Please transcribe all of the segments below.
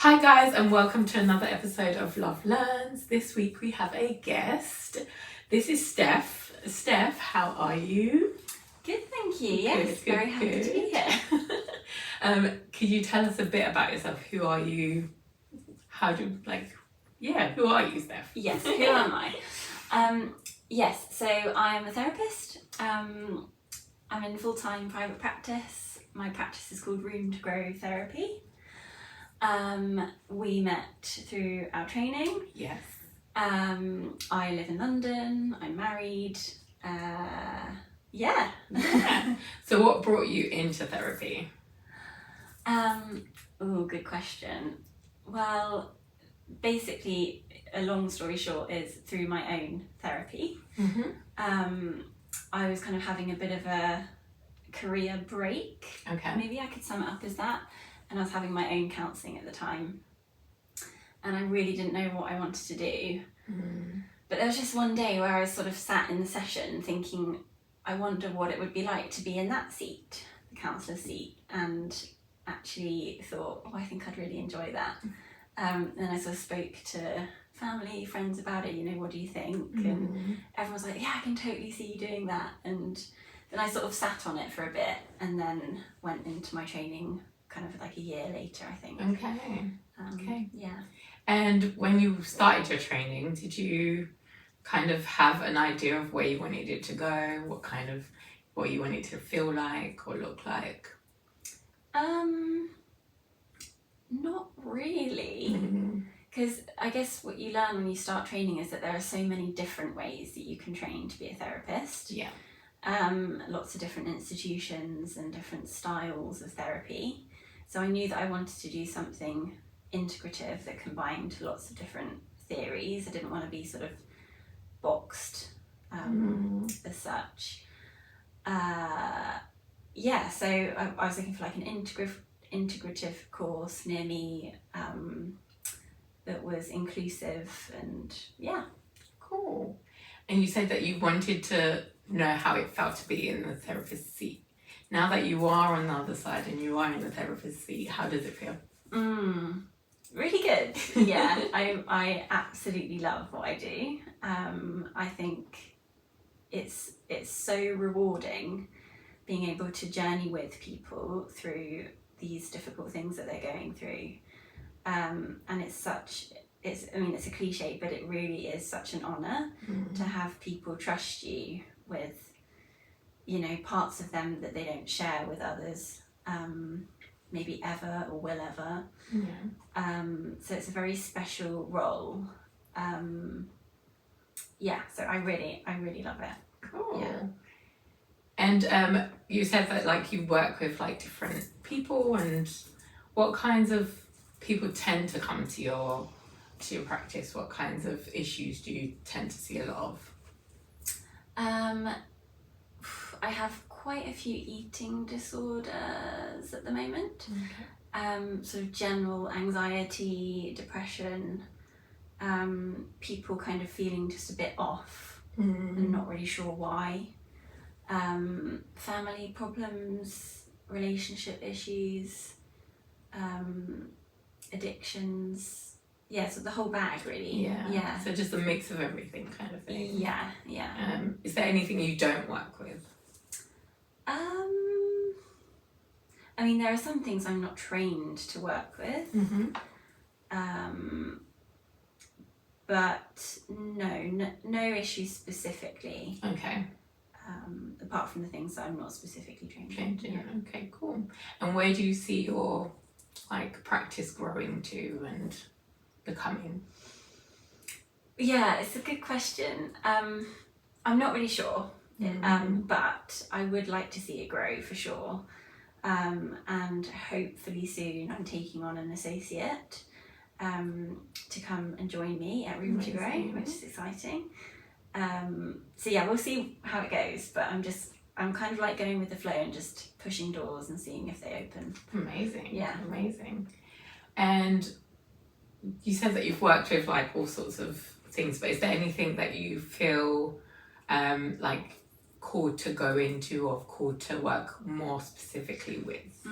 Hi guys, and welcome to another episode of Love Learns. This week we have a guest. This is Steph. Steph, how are you? Good, thank you. Yes, very happy to be here. Could you tell us a bit about yourself? Who are you? Who are you, Steph? Yes, who am I? Yes, so I'm a therapist. I'm in full-time private practice. My practice is called Room to Grow Therapy. We met through our training. Yes. I live in London. I'm married. Yeah. So what brought you into therapy? Good question. Well, basically, a long story short is through my own therapy. Mm-hmm. I was kind of having a bit of a career break. Okay. Maybe I could sum it up as that. And I was having my own counselling at the time. And I really didn't know what I wanted to do. Mm. But there was just one day where I was sort of sat in the session thinking, I wonder what it would be like to be in that seat, the counsellor's seat, and actually thought, I think I'd really enjoy that. And I sort of spoke to family, friends about it, what do you think? Mm. And everyone was like, yeah, I can totally see you doing that. And then I sort of sat on it for a bit and then went into my training kind of like a year later, I think. Okay. Okay. Yeah. And when you started your training, did you kind of have an idea of where you wanted it to go? What you wanted to feel like or look like? Not really. Because I guess what you learn when you start training is that there are so many different ways that you can train to be a therapist. Yeah. Lots of different institutions and different styles of therapy. So I knew that I wanted to do something integrative that combined lots of different theories. I didn't want to be sort of boxed as such. So I was looking for like an integrative course near me that was inclusive and yeah. Cool. And you said that you wanted to know how it felt to be in the therapist's seat. Now that you are on the other side and you are in the therapist's seat, how does it feel? Really good. Yeah, I absolutely love what I do. I think it's so rewarding being able to journey with people through these difficult things that they're going through. And it's a cliche, but it really is such an honour to have people trust you with, parts of them that they don't share with others, maybe ever or will ever. Yeah. So it's a very special role. So I really love it. Cool. Yeah. And you said that you work with different people, and what kinds of people tend to come to your practice? What kinds of issues do you tend to see a lot of? I have quite a few eating disorders at the moment. Okay. Sort of general anxiety, depression, people kind of feeling just a bit off and not really sure why. Family problems, relationship issues, addictions. Yeah, so the whole bag really. Yeah. So just a mix of everything kind of thing. Yeah. Is there anything you don't work with? There are some things I'm not trained to work with. But no issues specifically. Okay. Apart from the things that I'm not specifically trained in. Yeah. Okay, cool. And where do you see your practice growing to and becoming? Yeah, it's a good question. I'm not really sure, but I would like to see it grow for sure. And hopefully soon I'm taking on an associate to come and join me at Room to Grow, which is exciting. We'll see how it goes, but I'm kind of going with the flow and just pushing doors and seeing if they open. Amazing. Yeah. Amazing. And you said that you've worked with all sorts of things, but is there anything that you feel called to go into or called to work more specifically with?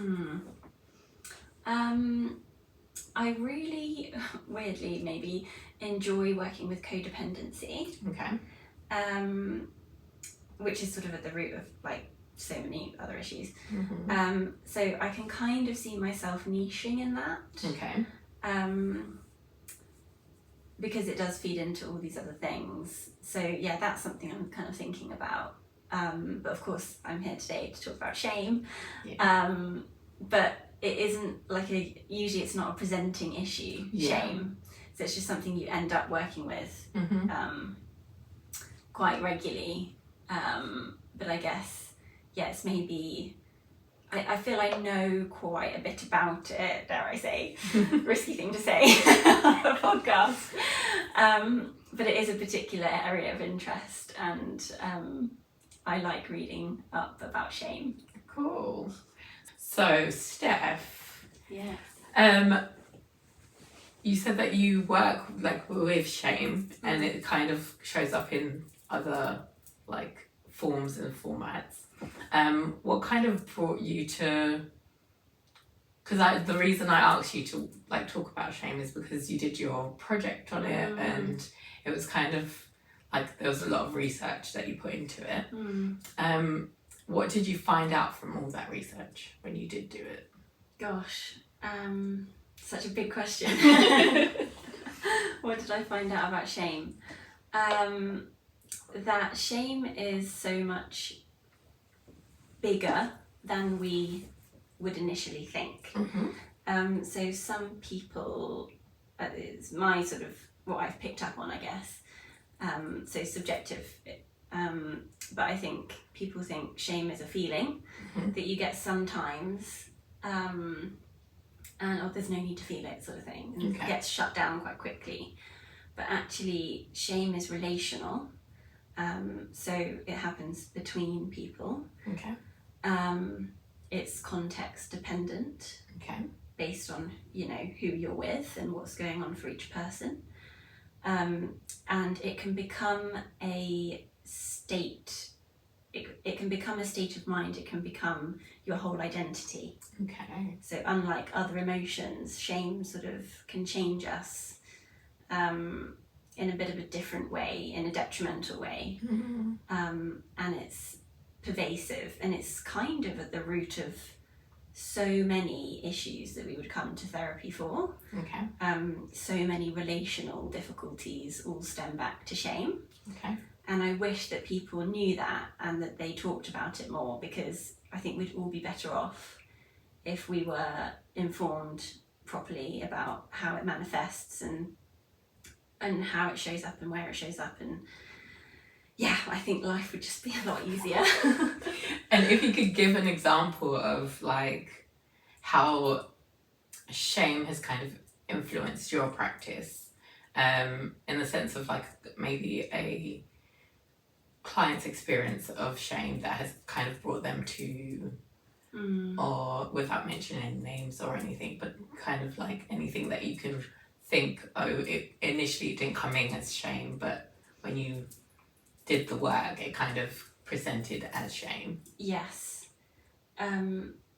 I really, weirdly maybe, enjoy working with codependency. Okay. Which is sort of at the root of like so many other issues. Mm-hmm. So I can kind of see myself niching in that. Okay. Because it does feed into all these other things. So yeah, that's something I'm kind of thinking about. But of course, I'm here today to talk about shame. Yeah. But it isn't like usually it's not a presenting issue, Yeah. shame. So it's just something you end up working with Mm-hmm. quite regularly. But I guess, yeah, it's maybe, I feel I know quite a bit about it, dare I say, risky thing to say on a podcast. But it is a particular area of interest, and I like reading up about shame. Cool. So, Steph. Yes. You said that you work like with shame, and it kind of shows up in other like forms and formats. What kind of brought you to? Because the reason I asked you to like talk about shame is because you did your project on it, and it was kind of like there was a lot of research that you put into it. What did you find out from all that research when you did do it? Gosh, such a big question. What did I find out about shame? That shame is so much bigger than we would initially think. Mm-hmm. So some people, it's my sort of what I've picked up on, I guess. So subjective, but I think people think shame is a feeling that you get sometimes, and there's no need to feel it, sort of thing, and it gets shut down quite quickly. But actually, shame is relational. So it happens between people. Okay. It's context dependent. Okay. Based on, you know, who you're with and what's going on for each person. And it can become a state. It can become a state of mind. It can become your whole identity. Okay. So unlike other emotions, shame sort of can change us in a bit of a different way, in a detrimental way. Mm-hmm. And it's pervasive, and it's kind of at the root of so many issues that we would come to therapy for. Okay. So many relational difficulties all stem back to shame. Okay. And I wish that people knew that and that they talked about it more, because I think we'd all be better off if we were informed properly about how it manifests and how it shows up and where it shows up. And yeah, I think life would just be a lot easier. And if you could give an example of like how shame has kind of influenced your practice, in the sense of like maybe a client's experience of shame that has kind of brought them to, or without mentioning names or anything, but kind of like anything that you can think, oh, it initially didn't come in as shame, but when you did the work, it kind of presented as shame. Yes.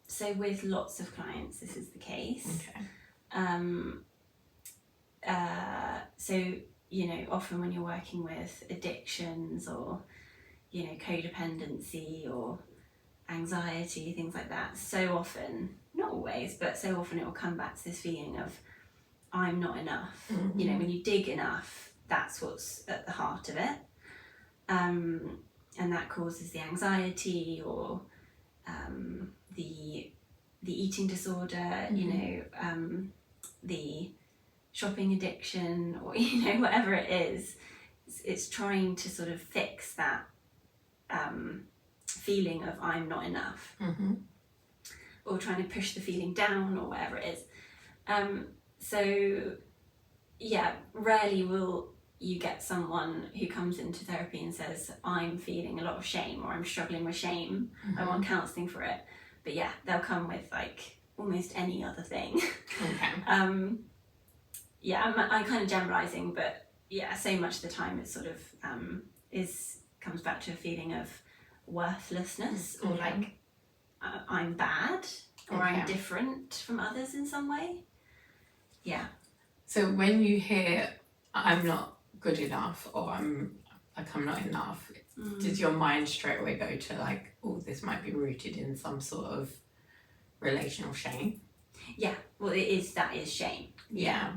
So with lots of clients, this is the case. Okay. So, you know, often when you're working with addictions or, you know, codependency or anxiety, things like that, so often, not always, but so often it will come back to this feeling of, I'm not enough. Mm-hmm. You know, when you dig enough, that's what's at the heart of it. And that causes the anxiety or the eating disorder, you know, the shopping addiction, or, you know, whatever it is. It's trying to sort of fix that feeling of I'm not enough, or trying to push the feeling down, or whatever it is. So yeah, rarely will you get someone who comes into therapy and says, I'm feeling a lot of shame, or I'm struggling with shame, I want counselling for it. But yeah, they'll come with like almost any other thing. Okay. Yeah, I'm kind of generalising, but yeah, so much of the time it sort of comes back to a feeling of worthlessness, or like I'm bad, or I'm different from others in some way. Yeah. So when you hear I'm not good enough or I'm not enough, does your mind straight away go to like, oh, this might be rooted in some sort of relational shame? Yeah, well, that is shame. Yeah.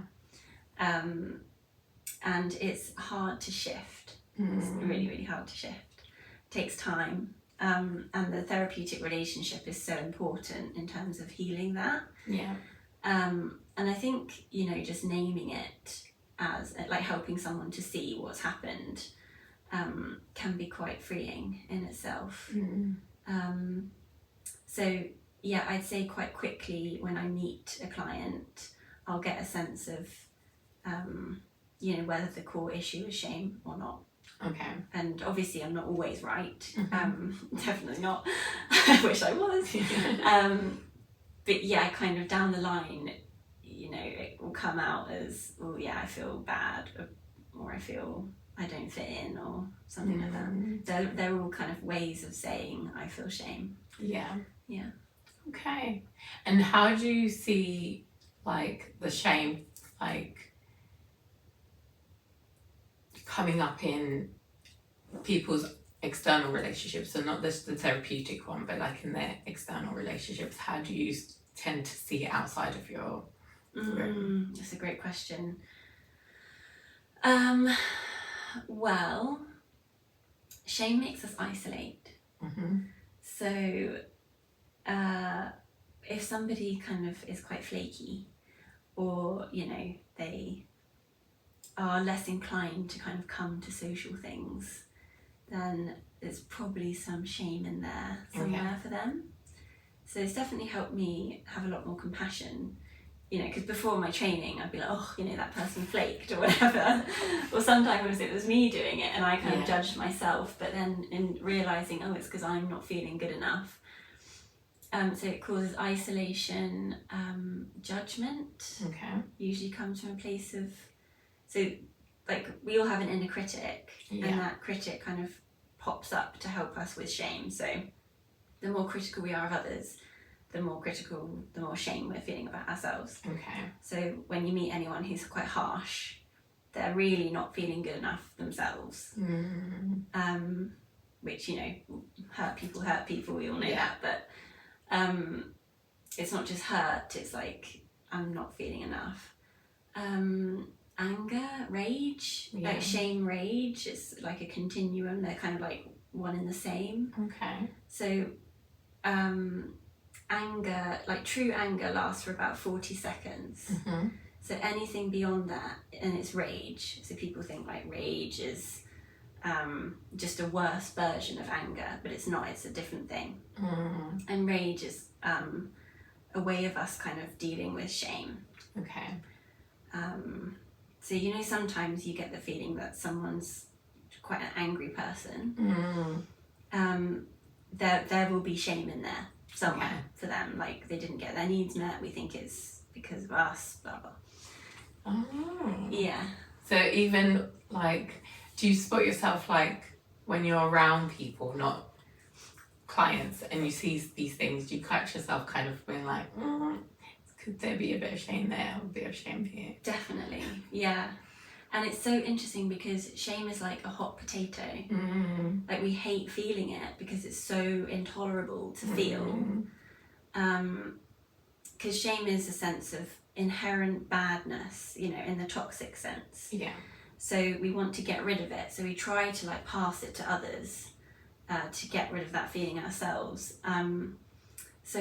And it's hard to shift. It's really, really hard to shift. It takes time. And the therapeutic relationship is so important in terms of healing that. Yeah. And I think, you know, just naming it as like helping someone to see what's happened can be quite freeing in itself. So yeah, I'd say quite quickly when I meet a client, I'll get a sense of, you know, whether the core issue is shame or not. Okay. And obviously I'm not always right. Definitely not. I wish I was. But yeah, kind of down the line, you know, it will come out as, oh yeah, I feel bad, or I feel I don't fit in, or something like that. They're all kind of ways of saying I feel shame. Yeah. Yeah. Okay. And how do you see like the shame like coming up in people's external relationships, so not just the therapeutic one, but like in their external relationships? How do you tend to see it outside of your room? That's a great question. Well, shame makes us isolate. So if somebody kind of is quite flaky, or, you know, they are less inclined to kind of come to social things, then there's probably some shame in there somewhere for them. So it's definitely helped me have a lot more compassion, you know, because before my training I'd be like, oh, you know, that person flaked or whatever. Or sometimes it was me doing it and I kind of judged myself, but then in realising, oh, it's because I'm not feeling good enough. So it causes isolation, judgment. Usually comes from a place of, so like we all have an inner critic, and that critic kind of pops up to help us with shame. So the more critical we are of others, the more shame we're feeling about ourselves. So when you meet anyone who's quite harsh, they're really not feeling good enough themselves. Which, you know, hurt people, we all know that, but it's not just hurt, it's like I'm not feeling enough. Anger, rage, like shame, rage, it's like a continuum, they're kind of like one and the same. So anger, like true anger, lasts for about 40 seconds. So anything beyond that, and it's rage. So people think like rage is just a worse version of anger, but it's not, it's a different thing. And rage is a way of us kind of dealing with shame. So, you know, sometimes you get the feeling that someone's quite an angry person. There will be shame in there somewhere for them, like they didn't get their needs met, we think it's because of us, blah blah. So even like, do you spot yourself like when you're around people, not clients, and you see these things, do you catch yourself kind of being like, could there be a bit of shame there or a bit of shame here? Definitely, yeah. And it's so interesting because shame is like a hot potato. Like we hate feeling it because it's so intolerable to feel. Because shame is a sense of inherent badness, you know, in the toxic sense. So we want to get rid of it. So we try to like pass it to others to get rid of that feeling ourselves. So,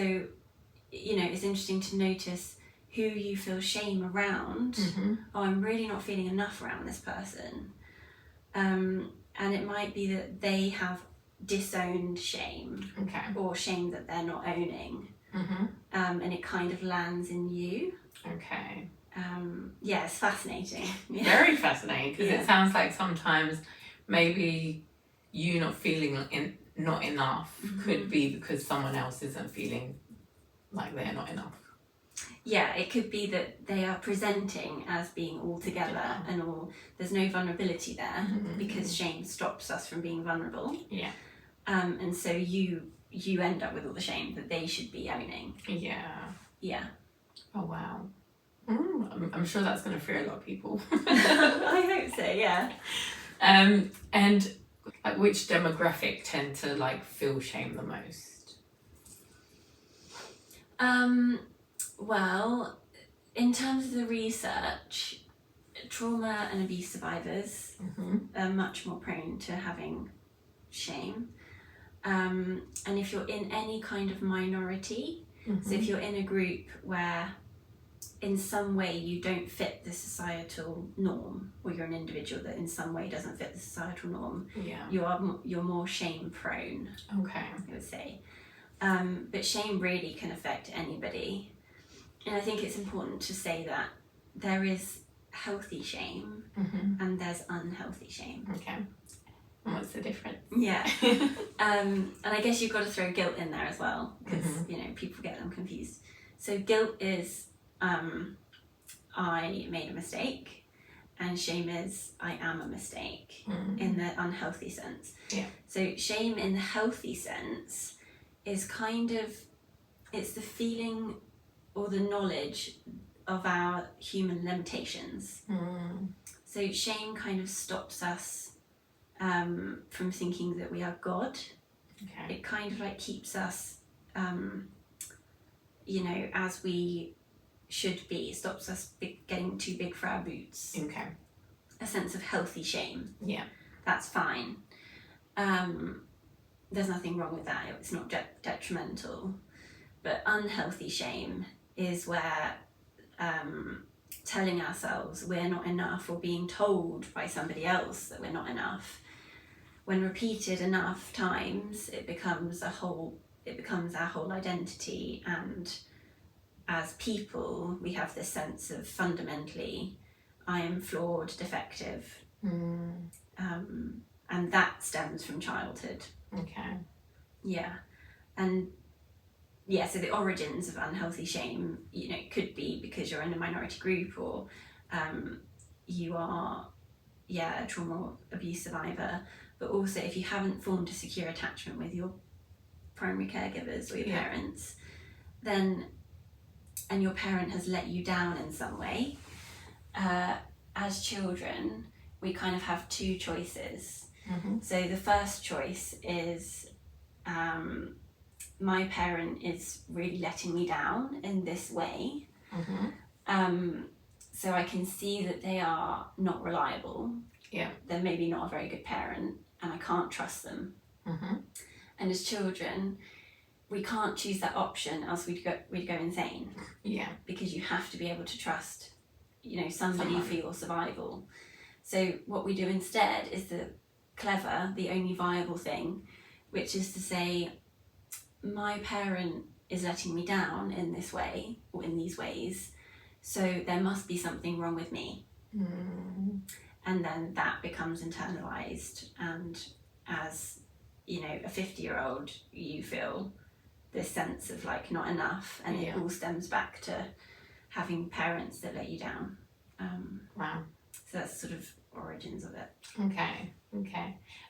you know, it's interesting to notice who you feel shame around. Oh, I'm really not feeling enough around this person. And it might be that they have disowned shame, or shame that they're not owning. And it kind of lands in you. Yeah, it's fascinating. Very fascinating, because it sounds like sometimes maybe you not feeling not enough could be because someone else isn't feeling like they're not enough. Yeah, it could be that they are presenting as being all together and all, there's no vulnerability there because shame stops us from being vulnerable. And so you end up with all the shame that they should be owning. Oh wow. I'm sure that's going to free a lot of people. I hope so, yeah. And like, which demographic tend to like feel shame the most? Well, in terms of the research, trauma and abuse survivors are much more prone to having shame. And if you're in any kind of minority, so if you're in a group where in some way you don't fit the societal norm, or you're an individual that in some way doesn't fit the societal norm, you're more shame prone. Okay. I would say. But shame really can affect anybody. And I think it's important to say that there is healthy shame and there's unhealthy shame. Okay. And what's the difference? Yeah. And I guess you've got to throw guilt in there as well, because people get them confused. So guilt is I made a mistake, and shame is I am a mistake in the unhealthy sense. Yeah. So shame in the healthy sense is it's the feeling or the knowledge of our human limitations. So shame kind of stops us from thinking that we are God. Okay. It kind of like keeps us, as we should be. It stops us getting too big for our boots. Okay. A sense of healthy shame. Yeah. That's fine. There's nothing wrong with that. It's not detrimental. But unhealthy shame is where telling ourselves we're not enough, or being told by somebody else that we're not enough, when repeated enough times, it becomes our whole identity. And as people, we have this sense of fundamentally, I am flawed, defective. And that stems from childhood. Okay. Yeah. And so the origins of unhealthy shame, could be because you're in a minority group, or you are, a trauma abuse survivor. But also, if you haven't formed a secure attachment with your primary caregivers or your parents, then, and your parent has let you down in some way, as children, we kind of have two choices. So the first choice is, my parent is really letting me down in this way. So I can see that they are not reliable. Yeah. They're maybe not a very good parent, and I can't trust them. And as children, we can't choose that option, else we'd go insane. Yeah. Because you have to be able to trust, somebody for your survival. So what we do instead is the only viable thing, which is to say, my parent is letting me down in this way, or in these ways, so there must be something wrong with me. And then that becomes internalized, and as a 50-year-old, you feel this sense of like not enough, and it all stems back to having parents that let you down. Wow. So that's sort of origins of it. Okay.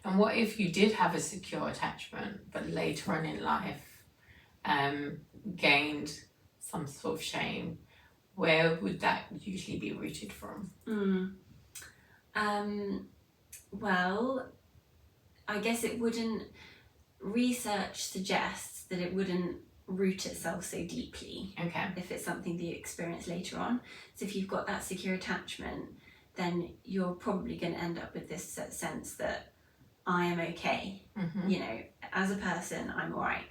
And what if you did have a secure attachment, but later on in life gained some sort of shame? Where would that usually be rooted from? Well, I guess it wouldn't. Research suggests that it wouldn't root itself so deeply. Okay. If it's something that you experience later on. So if you've got that secure attachment, then you're probably going to end up with this sense that I am okay. As a person, I'm all right.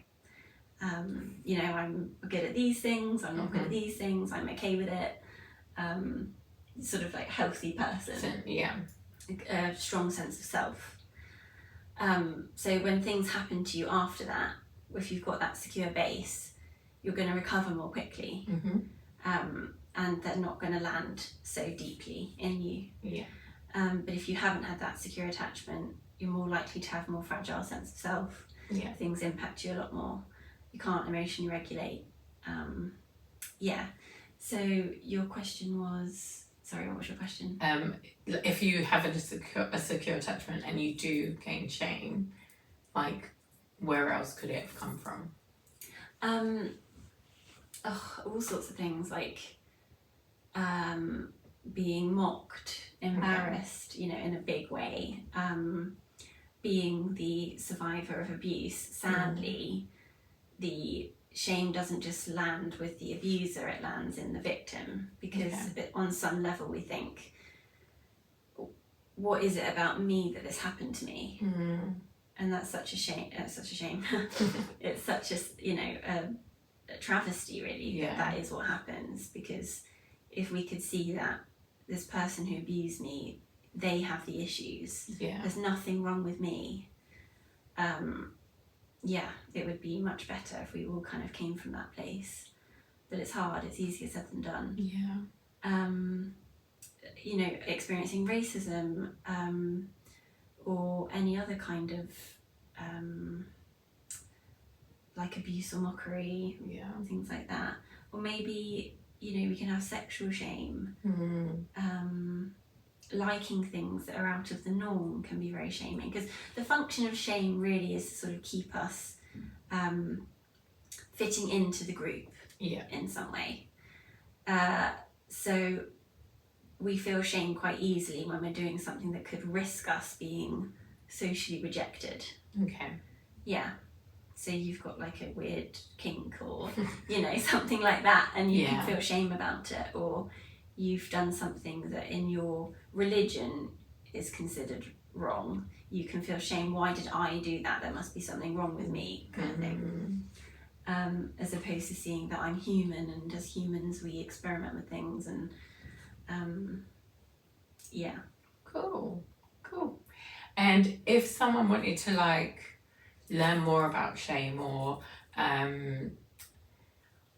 I'm good at these things, I'm not good at these things, I'm okay with it. Sort of like healthy person. A strong sense of self. So when things happen to you after that, if you've got that secure base, you're going to recover more quickly. And they're not going to land so deeply in you. But if you haven't had that secure attachment, you're more likely to have a more fragile sense of self. Things impact you a lot more. You can't emotionally regulate. So your question was, sorry, what was your question? If you have a secure attachment and you do gain shame, like where else could it have come from? All sorts of things, like being mocked, embarrassed, you know, in a big way, being the survivor of abuse. Sadly, the shame doesn't just land with the abuser, it lands in the victim, because on some level we think, what is it about me that this happened to me? And that's such a shame. It's such a, you know, a travesty, really. That is what happens, because if we could see that this person who abused me, they have the issues. There's nothing wrong with me. It would be much better if we all kind of came from that place. But it's hard. It's easier said than done. You know, experiencing racism, or any other kind of like abuse or mockery, things like that. Or maybe, you know, we can have sexual shame. Liking things that are out of the norm can be very shaming, because the function of shame really is to sort of keep us fitting into the group in some way. So we feel shame quite easily when we're doing something that could risk us being socially rejected. So you've got like a weird kink, or you know, something like that, and you can feel shame about it. Or you've done something that in your religion is considered wrong. You can feel shame. Why did I do that? There must be something wrong with me, kind of thing. As opposed to seeing that I'm human, and as humans we experiment with things, and Cool. And if someone wanted to like learn more about shame, or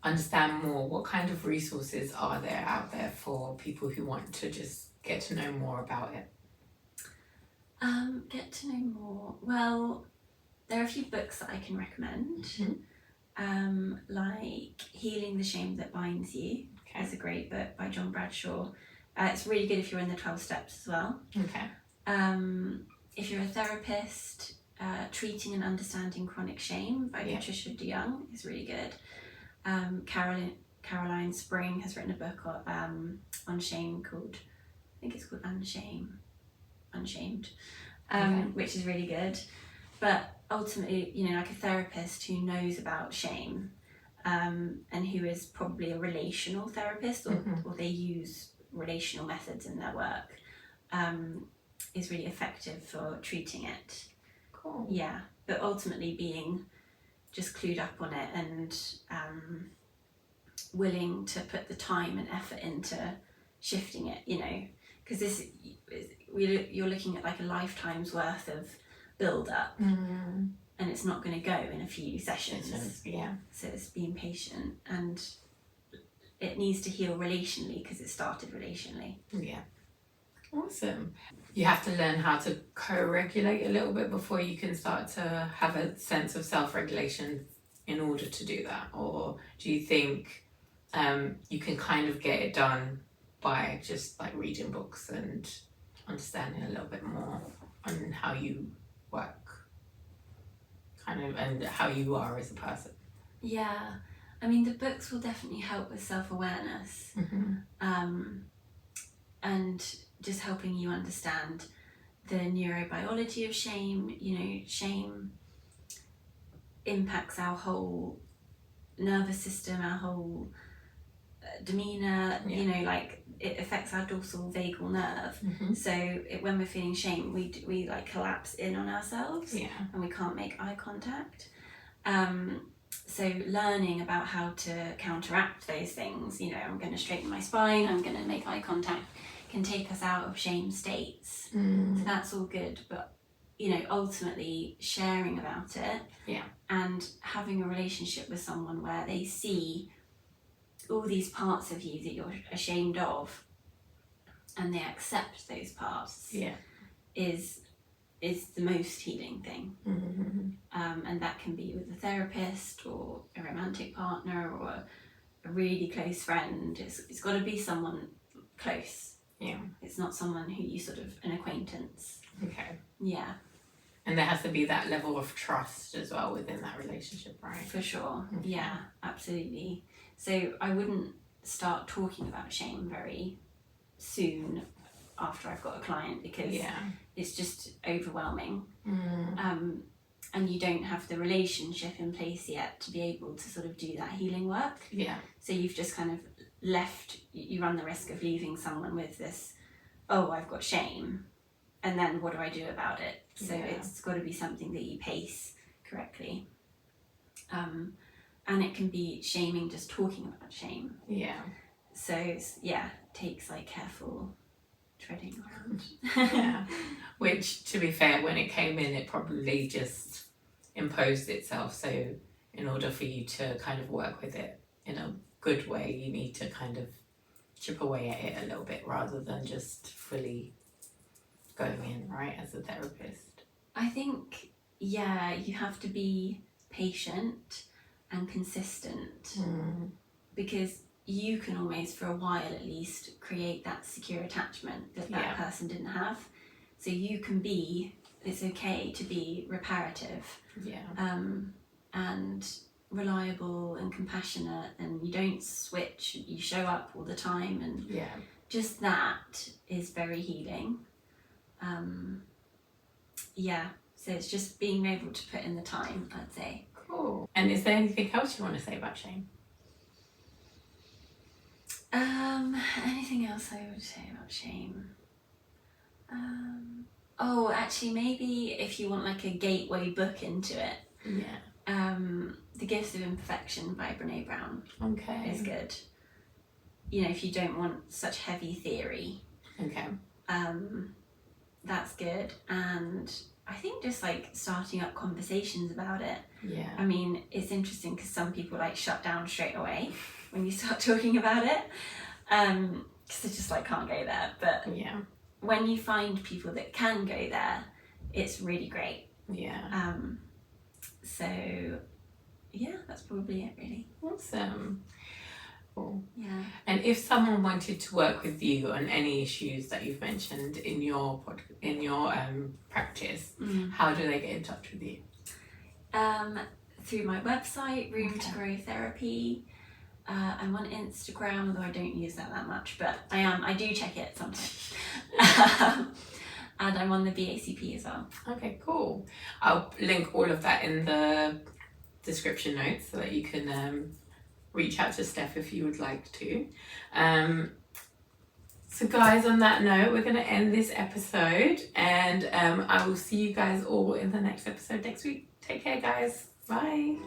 understand more, what kind of resources are there out there for people who want to just get to know more about it? Get to know more. Well, there are a few books that I can recommend. Like Healing the Shame That Binds You is a great book by John Bradshaw. It's really good if you're in the 12 steps as well. If you're a therapist, Treating and Understanding Chronic Shame by Patricia DeYoung is really good. Caroline Spring has written a book on shame called, I think it's called Unshamed, which is really good. But ultimately, you know, like a therapist who knows about shame, and who is probably a relational therapist, or they use relational methods in their work, is really effective for treating it. But ultimately being just clued up on it, and willing to put the time and effort into shifting it, you know, because you're looking at like a lifetime's worth of build up, and it's not going to go in a few sessions. So it's being patient, and it needs to heal relationally, because it started relationally. Awesome. You have to learn how to co-regulate a little bit before you can start to have a sense of self-regulation in order to do that? Or do you think you can kind of get it done by just like reading books and understanding a little bit more on how you work, kind of, and how you are as a person? I mean, the books will definitely help with self-awareness, and just helping you understand the neurobiology of shame. You know, shame impacts our whole nervous system, our whole demeanor. You know, like it affects our dorsal vagal nerve. So when we're feeling shame, we like collapse in on ourselves, and we can't make eye contact. So learning about how to counteract those things, you know, I'm going to straighten my spine, I'm going to make eye contact, can take us out of shame states. So that's all good. But, you know, ultimately sharing about it, and having a relationship with someone where they see all these parts of you that you're ashamed of, and they accept those parts, is the most healing thing. And that can be with a therapist, or a romantic partner, or a really close friend. It's got to be someone close. It's not someone who you sort of, an acquaintance. And there has to be that level of trust as well within that relationship, right? For sure. Absolutely. So I wouldn't start talking about shame very soon after I've got a client, because it's just overwhelming. And you don't have the relationship in place yet to be able to sort of do that healing work. So you've just kind of you run the risk of leaving someone with this, oh, I've got shame, and then what do I do about it? So it's got to be something that you pace correctly. And it can be shaming just talking about shame. So takes like careful treading around. Which, to be fair, when it came in, it probably just imposed itself. So in order for you to kind of work with it in a good way, you need to kind of chip away at it a little bit rather than just fully going in, right, as a therapist. I think, you have to be patient and consistent, because you can almost, for a while at least, create that secure attachment that person didn't have. So you can it's okay to be reparative, and reliable and compassionate, and you don't switch, you show up all the time, and just that is very healing. So it's just being able to put in the time, I'd say. Cool. And is there anything else you want to say about shame? Anything else I would say about shame? Actually, maybe if you want like a gateway book into it, The Gifts of Imperfection by Brene Brown is good. You know, if you don't want such heavy theory, that's good. And I think just like starting up conversations about it. I mean, it's interesting because some people like shut down straight away when you start talking about it, because they just like can't go there. But when you find people that can go there, it's really great. So that's probably it, really. Awesome. Cool. And if someone wanted to work with you on any issues that you've mentioned in your practice, how do they get in touch with you? Through my website, Room to Grow Therapy. I'm on Instagram, although I don't use that much, but I do check it sometimes. And I'm on the BACP as well. Okay, cool. I'll link all of that in the description notes so that you can reach out to Steph if you would like to. So guys, on that note, we're going to end this episode, and I will see you guys all in the next episode next week. Take care, guys. Bye.